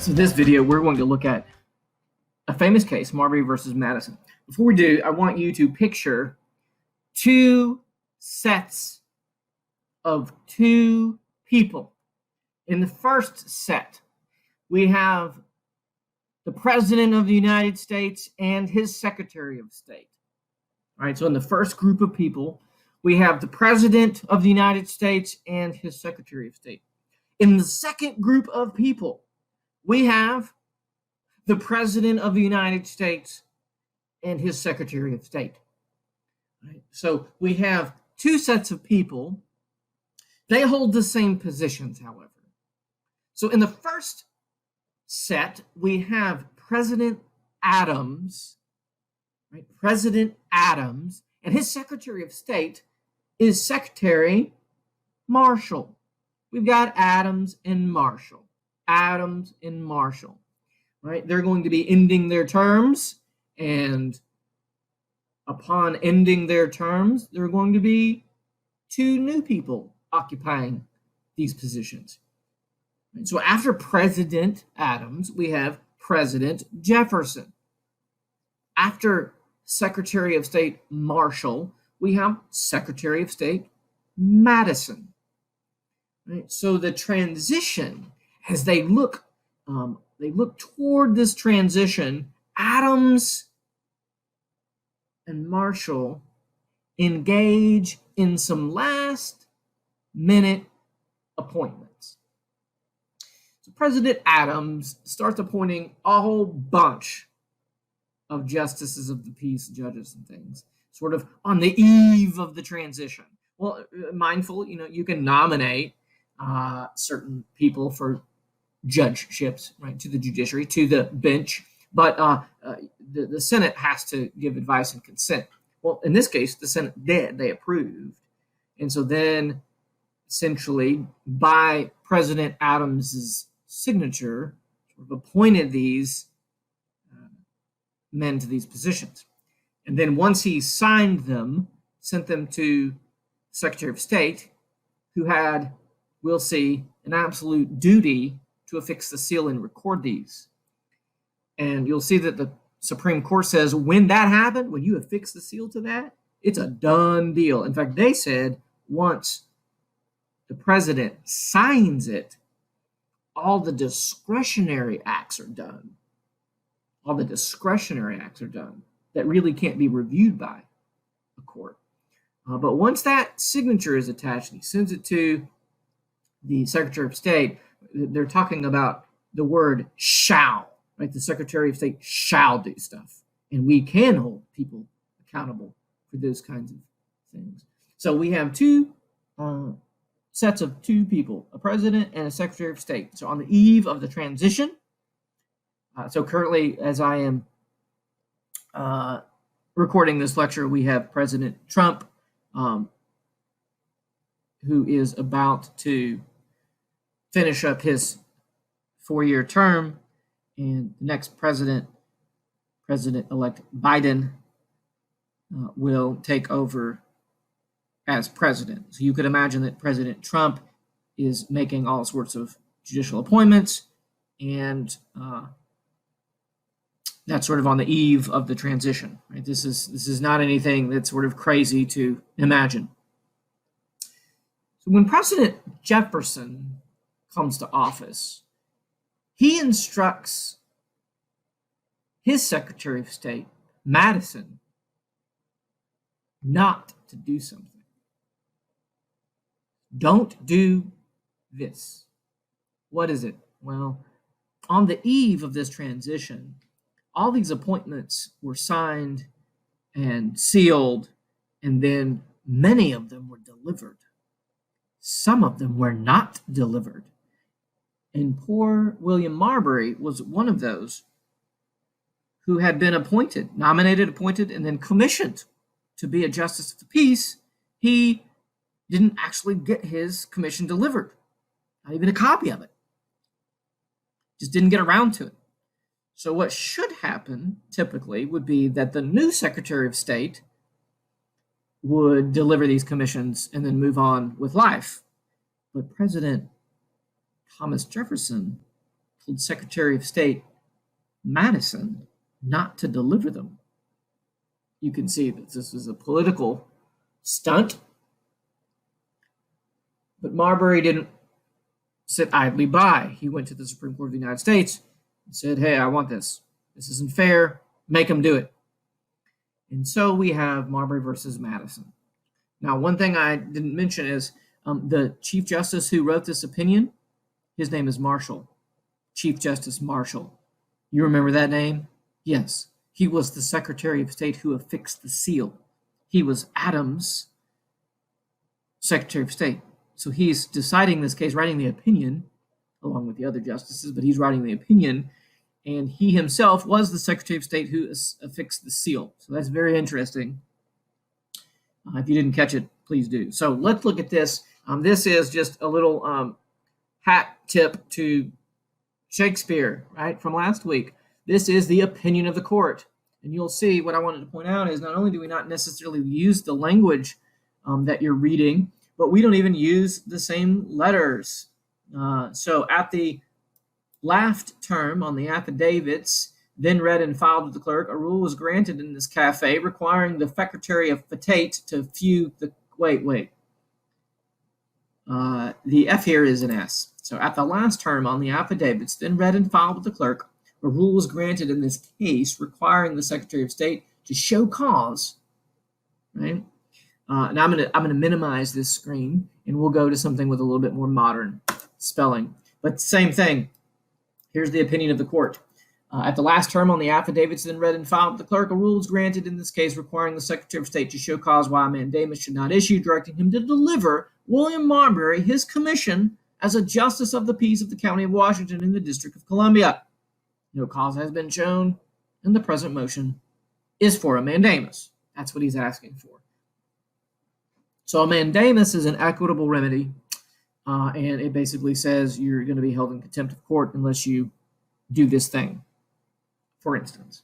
So this video, we're going to look at a famous case, Marbury versus Madison. Before we do, I want you to picture two sets of two people. In the first set, we have the President of the United States and his Secretary of State. All right, so in the first group of people, we have the President of the United States and his Secretary of State. In the second group of people, we have the President of the United States and his Secretary of State. Right? So we have two sets of people. They hold the same positions, however. So in the first set, we have President Adams, right? President Adams, and his Secretary of State is Secretary Marshall. We've got Adams and Marshall. Adams and Marshall, right? They're going to be ending their terms, and upon ending their terms, there are going to be two new people occupying these positions. And so after President Adams, we have President Jefferson. After Secretary of State Marshall, we have Secretary of State Madison. Right? So the transition, as they look toward this transition, Adams and Marshall engage in some last-minute appointments. So President Adams starts appointing a whole bunch of justices of the peace, judges and things, sort of on the eve of the transition. Well, mindful, you can nominate certain people for judgeships, right, to the judiciary, to the bench, but the Senate has to give advice and consent. Well, in this case, the Senate did. They approved. And so then, essentially, by President Adams's signature, sort of appointed these men to these positions. And then once he signed them, sent them to Secretary of State, who had, we'll see, an absolute duty to affix the seal and record these. And you'll see that the Supreme Court says when that happened, when you affix the seal to that, it's a done deal. In fact, they said once the president signs it, all the discretionary acts are done. All the discretionary acts are done that really can't be reviewed by a court. But once that signature is attached, and he sends it to the Secretary of State, they're talking about the word shall, right? The Secretary of State shall do stuff. And we can hold people accountable for those kinds of things. So we have two sets of two people, a president and a Secretary of State. So on the eve of the transition, so currently, as I am recording this lecture, we have President Trump, who is about to finish up his 4-year term, and the next President-elect Biden, will take over as president. So you could imagine that President Trump is making all sorts of judicial appointments, and that's sort of on the eve of the transition. Right? This is not anything that's sort of crazy to imagine. So when President Jefferson comes to office, he instructs his Secretary of State, Madison, not to do something. Don't do this. What is it? Well, on the eve of this transition, all these appointments were signed and sealed, and then many of them were delivered. Some of them were not delivered. And poor William Marbury was one of those who had been appointed, nominated, appointed, and then commissioned to be a justice of the peace. He didn't actually get his commission delivered, not even a copy of it. Just didn't get around to it. So what should happen, typically, would be that the new Secretary of State would deliver these commissions and then move on with life. But President Thomas Jefferson told Secretary of State Madison not to deliver them. You can see that this was a political stunt. But Marbury didn't sit idly by. He went to the Supreme Court of the United States and said, hey, I want this. This isn't fair. Make them do it. And so we have Marbury versus Madison. Now, one thing I didn't mention is the Chief Justice who wrote this opinion, his name is Marshall. Chief Justice Marshall. You remember that name? Yes. He was the Secretary of State who affixed the seal. He was Adams' Secretary of State. So he's deciding this case, writing the opinion, along with the other justices, but he's writing the opinion, and he himself was the Secretary of State who affixed the seal. So that's very interesting. If you didn't catch it, please do. So let's look at this. This is just a little hat tip to Shakespeare, right, from last week. This is the opinion of the court. And you'll see what I wanted to point out is not only do we not necessarily use the language that you're reading, but we don't even use the same letters. So at the last term on the affidavits, then read and filed with the clerk, a rule was granted in this cafe requiring the Secretary of State to view the, the F here is an S. So at the last term on the affidavits, then read and filed with the clerk, a rule was granted in this case requiring the Secretary of State to show cause, right? Now I'm gonna minimize this screen, and we'll go to something with a little bit more modern spelling. But same thing. Here's the opinion of the court. At the last term on the affidavits, then read and filed with the clerk, a rule was granted in this case requiring the Secretary of State to show cause why a mandamus should not issue, directing him to deliver William Marbury his commission as a justice of the peace of the County of Washington in the District of Columbia. No cause has been shown, and the present motion is for a mandamus. That's what he's asking for. So a mandamus is an equitable remedy, and it basically says you're going to be held in contempt of court unless you do this thing, for instance.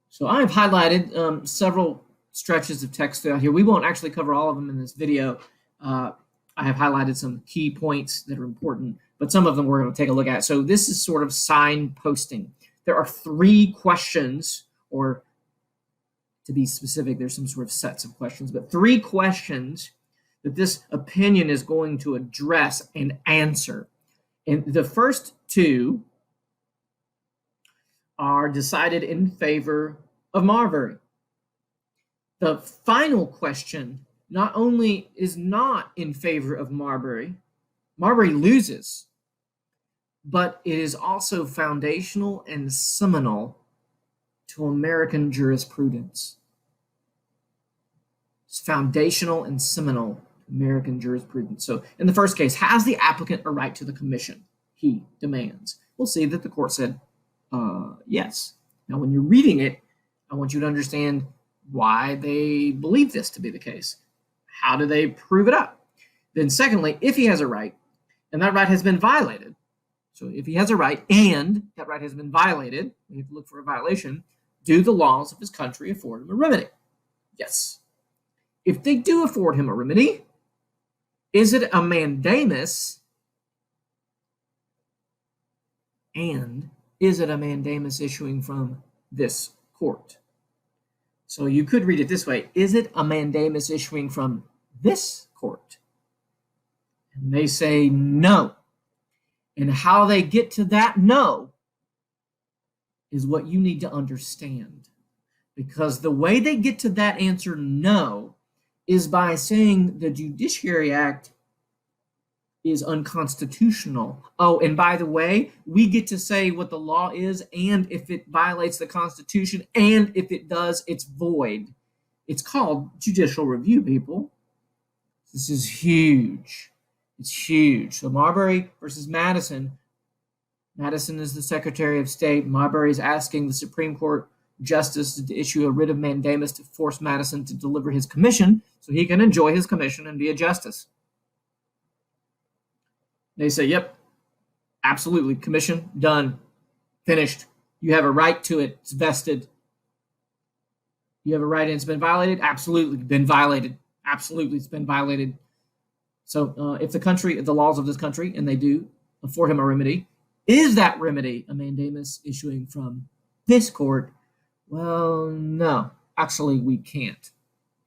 So I've highlighted several stretches of text throughout here. We won't actually cover all of them in this video. I have highlighted some key points that are important, but some of them we're going to take a look at. So this is sort of signposting. There are 3 questions, or to be specific, there's some sort of sets of questions, but 3 questions that this opinion is going to address and answer. And the first 2 are decided in favor of Marbury. The final question not only is not in favor of Marbury, Marbury loses, but it is also foundational and seminal to American jurisprudence. It's foundational and seminal to American jurisprudence. So in the first case, has the applicant a right to the commission? He demands. We'll see that the court said yes. Now, when you're reading it, I want you to understand why they believe this to be the case. How do they prove it up? Then secondly, if he has a right and that right has been violated, so if he has a right and that right has been violated, we have to look for a violation, do the laws of his country afford him a remedy? Yes. If they do afford him a remedy, is it a mandamus? And is it a mandamus issuing from this court? So you could read it this way. Is it a mandamus issuing from this court? And they say no. And how they get to that no is what you need to understand. Because the way they get to that answer no is by saying the Judiciary Act is unconstitutional. Oh, and by the way, we get to say what the law is and if it violates the Constitution, and if it does, it's void. It's called judicial review, people. This is huge. It's huge. So Marbury versus Madison. Madison is the Secretary of State. Marbury is asking the Supreme Court justice to issue a writ of mandamus to force Madison to deliver his commission so he can enjoy his commission and be a justice. They say, yep, absolutely, commission, done, finished. You have a right to it, it's vested. You have a right and it's been violated? Absolutely, been violated. Absolutely, it's been violated. So if the laws of this country, and they do, afford him a remedy. Is that remedy a mandamus issuing from this court? Well, no, actually we can't,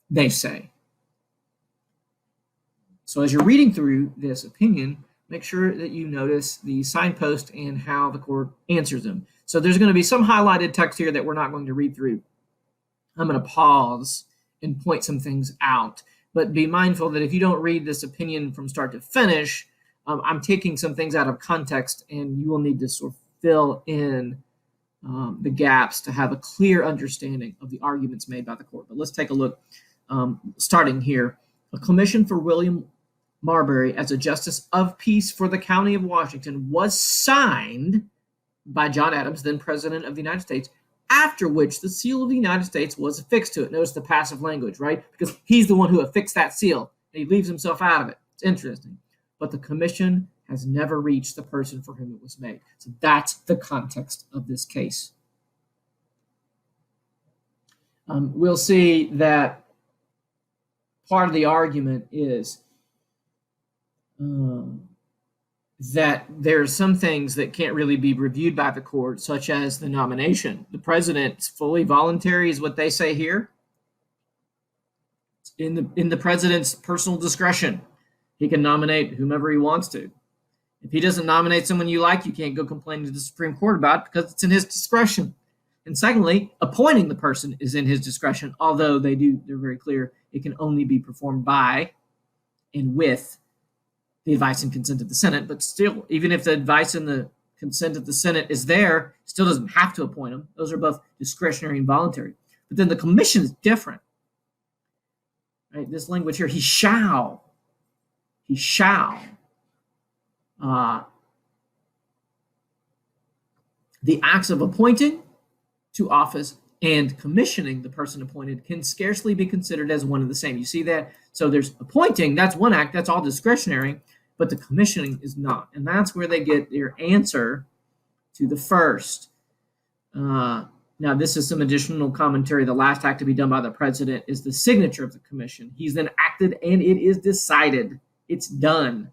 they say. So as you're reading through this opinion, make sure that you notice the signpost and how the court answers them. So there's going to be some highlighted text here that we're not going to read through. I'm going to pause and point some things out, but be mindful that if you don't read this opinion from start to finish, I'm taking some things out of context, and you will need to sort of fill in the gaps to have a clear understanding of the arguments made by the court. But let's take a look, starting here. A commission for William Marbury as a justice of peace for the county of Washington was signed by John Adams, then president of the United States, after which the seal of the United States was affixed to it. Notice the passive language, right? Because he's the one who affixed that seal, and he leaves himself out of it. It's interesting. But the commission has never reached the person for whom it was made. So that's the context of this case. We'll see that part of the argument is that there are some things that can't really be reviewed by the court, such as the nomination. The president's fully voluntary is what they say here. In the president's personal discretion. He can nominate whomever he wants to. If he doesn't nominate someone you like, you can't go complain to the Supreme Court about it because it's in his discretion. And secondly, appointing the person is in his discretion, although they're very clear it can only be performed by and with the advice and consent of the Senate. But still, even if the advice and the consent of the Senate is there, still doesn't have to appoint them. Those are both discretionary and voluntary. But then the commission is different. Right? This language here, he shall. The acts of appointing to office and commissioning the person appointed can scarcely be considered as one and the same. You see that? So there's appointing, that's one act, that's all discretionary, but the commissioning is not. And that's where they get their answer to the first. Now, this is some additional commentary. The last act to be done by the president is the signature of the commission. He's then acted and it is decided. It's done.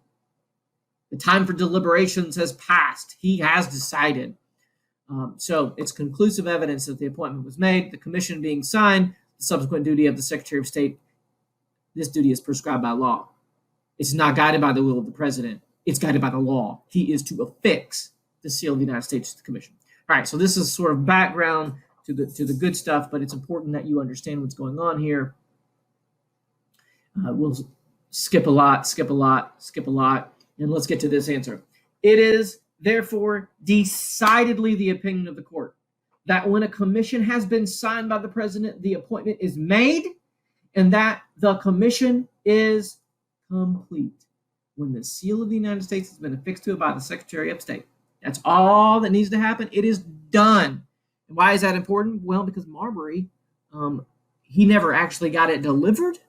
The time for deliberations has passed. He has decided. So it's conclusive evidence that the appointment was made. The commission being signed, the subsequent duty of the Secretary of State, this duty is prescribed by law. It's not guided by the will of the president. It's guided by the law. He is to affix the seal of the United States to the commission. All right, so this is sort of background to the good stuff, but it's important that you understand what's going on here. We'll skip a lot, and let's get to this answer. It is therefore decidedly the opinion of the court that when a commission has been signed by the president, the appointment is made and that the commission is complete when the seal of the United States has been affixed to it by the Secretary of State. That's all that needs to happen. It is done. And why is that important? Well, because Marbury, he never actually got it delivered.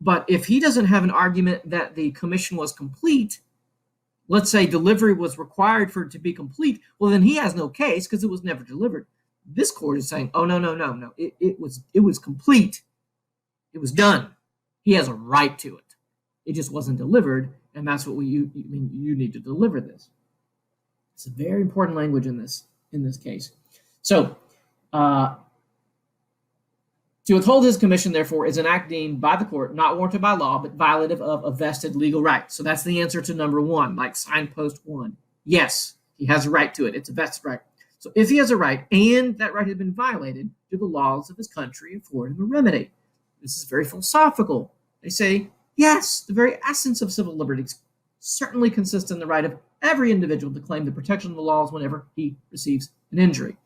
But if he doesn't have an argument that the commission was complete, let's say delivery was required for it to be complete, well, then he has no case because it was never delivered. This court is saying, oh, no. It was complete. It was done. He has a right to it. It just wasn't delivered, and that's what you need to deliver this. It's a very important language in this case. So, to withhold his commission, therefore, is an act deemed by the court not warranted by law, but violative of a vested legal right. So that's the answer to number one, like signpost one. Yes, he has a right to it. It's a vested right. So if he has a right and that right has been violated, do the laws of his country afford him a remedy? This is very philosophical. They say, yes, the very essence of civil liberties certainly consists in the right of every individual to claim the protection of the laws whenever he receives an injury.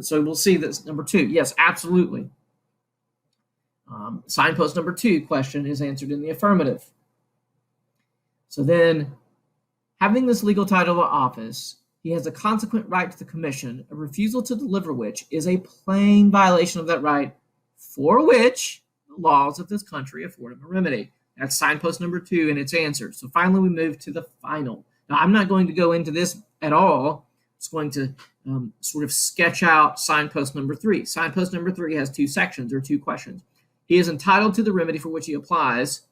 So we'll see this number two. Yes, absolutely. Signpost number two question is answered in the affirmative. So then, having this legal title of office, he has a consequent right to the commission, a refusal to deliver which is a plain violation of that right, for which the laws of this country afford him a remedy. That's signpost number two and its answer. So finally, we move to the final. Now, I'm not going to go into this at all. It's going to sort of sketch out signpost number three. Signpost number three has two sections or two questions. He is entitled to the remedy for which he applies.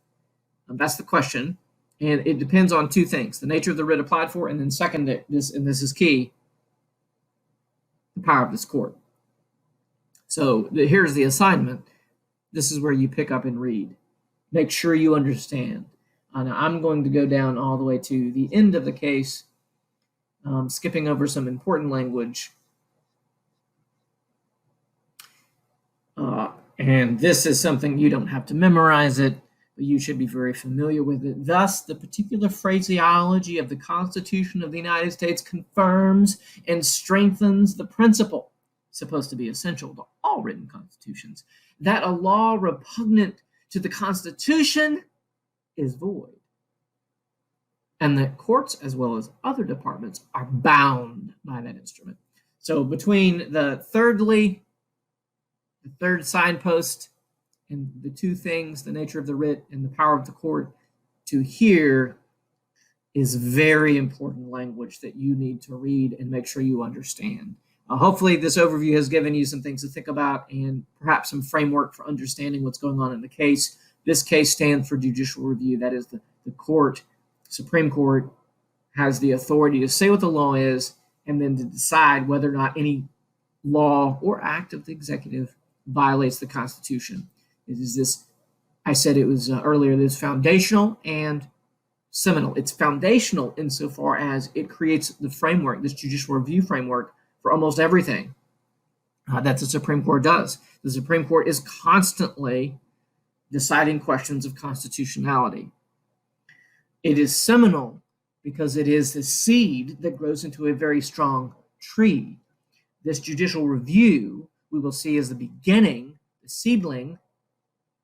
That's the question. And it depends on two things: the nature of the writ applied for, and then second, this is key, the power of this court. So here's the assignment. This is where you pick up and read. Make sure you understand. Now I'm going to go down all the way to the end of the case, skipping over some important language. And this is something you don't have to memorize it, but you should be very familiar with it. Thus, the particular phraseology of the Constitution of the United States confirms and strengthens the principle, supposed to be essential to all written constitutions, that a law repugnant to the Constitution is void, and that courts, as well as other departments, are bound by that instrument. So between the third signpost and the two things, the nature of the writ and the power of the court, to here is very important language that you need to read and make sure you understand. Hopefully this overview has given you some things to think about and perhaps some framework for understanding what's going on in the case. This case stands for judicial review. That is, the court, Supreme Court, has the authority to say what the law is and then to decide whether or not any law or act of the executive violates the Constitution. It is this, I said it was earlier, this foundational and seminal. It's foundational insofar as it creates the framework, this judicial review framework, for almost everything that the Supreme Court does. The Supreme Court is constantly deciding questions of constitutionality. It is seminal because it is the seed that grows into a very strong tree. This judicial review we will see as the beginning, the seedling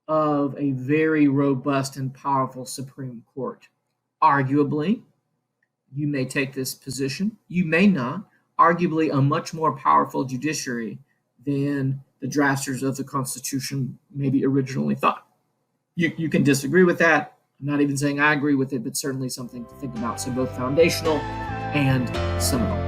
of a very robust and powerful Supreme Court. Arguably, you may take this position, you may not, arguably a much more powerful judiciary than the drafters of the Constitution maybe originally thought. You can disagree with that. I'm not even saying I agree with it, but certainly something to think about. So both foundational and seminal.